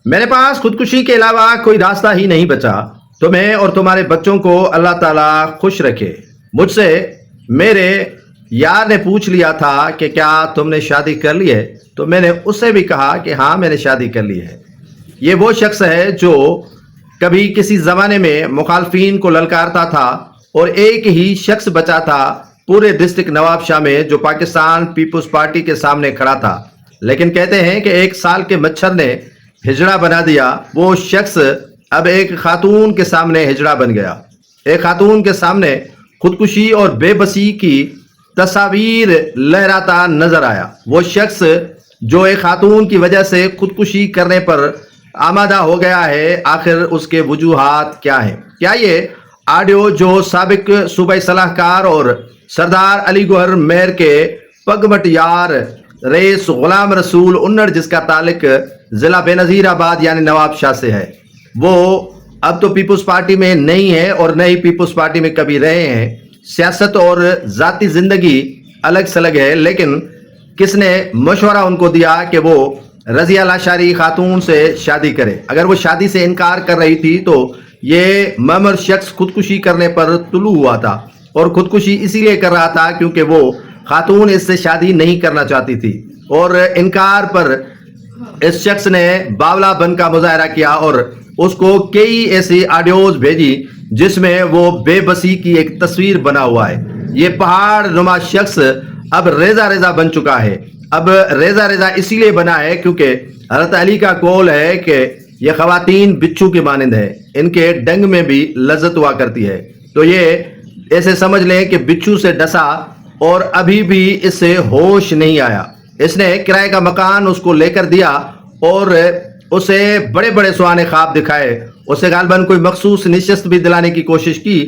میرے پاس خودکشی کے علاوہ کوئی راستہ ہی نہیں بچا. تمہیں اور تمہارے بچوں کو اللہ تعالیٰ خوش رکھے. مجھ سے میرے یار نے پوچھ لیا تھا کہ کیا تم نے شادی کر لی ہے، تو میں نے اس سے بھی کہا کہ ہاں میں نے شادی کر لی ہے. یہ وہ شخص ہے جو کبھی کسی زمانے میں مخالفین کو للکارتا تھا اور ایک ہی شخص بچا تھا پورے ڈسٹرکٹ نواب شاہ میں جو پاکستان پیپلز پارٹی کے سامنے کھڑا تھا. لیکن کہتے ہیں کہ 1 سال کے مچھر نے ہجڑا بنا دیا. وہ شخص اب ایک خاتون کے سامنے ہجڑا بن گیا. ایک خاتون کے سامنے خودکشی اور بے بسی کی تصاویر لہراتا نظر آیا. وہ شخص جو ایک خاتون کی وجہ سے خودکشی کرنے پر آمادہ ہو گیا ہے، آخر اس کے وجوہات کیا ہیں؟ کیا یہ آڈیو جو سابق صوبائی صلاح کار اور سردار علی گوہر میر کے پگمٹ یار رئیس غلام رسول انڑ، جس کا تعلق ضلع بے نظیر آباد یعنی نواب شاہ سے ہے، وہ اب تو پیپلز پارٹی میں نہیں ہے اور نہ ہی پیپلز پارٹی میں کبھی رہے ہیں. سیاست اور ذاتی زندگی الگ سلگ ہے. لیکن کس نے مشورہ ان کو دیا کہ وہ رضیہ لاشاری خاتون سے شادی کرے؟ اگر وہ شادی سے انکار کر رہی تھی تو یہ ممر شخص خودکشی کرنے پر طلوع ہوا تھا، اور خودکشی اسی لیے کر رہا تھا کیونکہ وہ خاتون اس سے شادی نہیں کرنا چاہتی تھی. اور انکار پر اس شخص نے باولا بن کا مظاہرہ کیا اور اس کو کئی ایسی آڈیوز بھیجی جس میں وہ بے بسی کی ایک تصویر بنا ہوا ہے. یہ پہاڑ نما شخص اب ریزہ ریزہ بن چکا ہے. اب ریزہ ریزہ اسی لیے بنا ہے کیونکہ حضرت علی کا قول ہے کہ یہ خواتین بچھو کے مانند ہے، ان کے ڈنگ میں بھی لذت ہوا کرتی ہے. تو یہ ایسے سمجھ لیں کہ بچھو سے ڈسا اور ابھی بھی اس سے ہوش نہیں آیا. اس نے کرائے کا مکان اس کو لے کر دیا اور اسے بڑے بڑے سہانے خواب دکھائے. اسے غالباً کوئی مخصوص نشست بھی دلانے کی کوشش کی،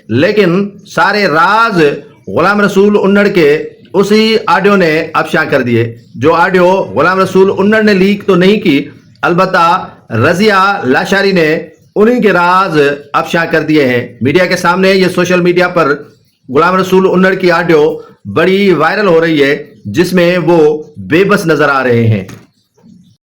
لیکن سارے راز غلام رسول انڑ کے اسی آڈیو نے افشاں کر دیے. جو آڈیو غلام رسول انڑ نے لیک تو نہیں کی، البتہ رضیہ لاشاری نے انہی کے راز افشاں کر دیے ہیں میڈیا کے سامنے. یہ سوشل میڈیا پر غلام رسول انڑ کی آڈیو بڑی وائرل ہو رہی ہے جس میں وہ بے بس نظر آ رہے ہیں.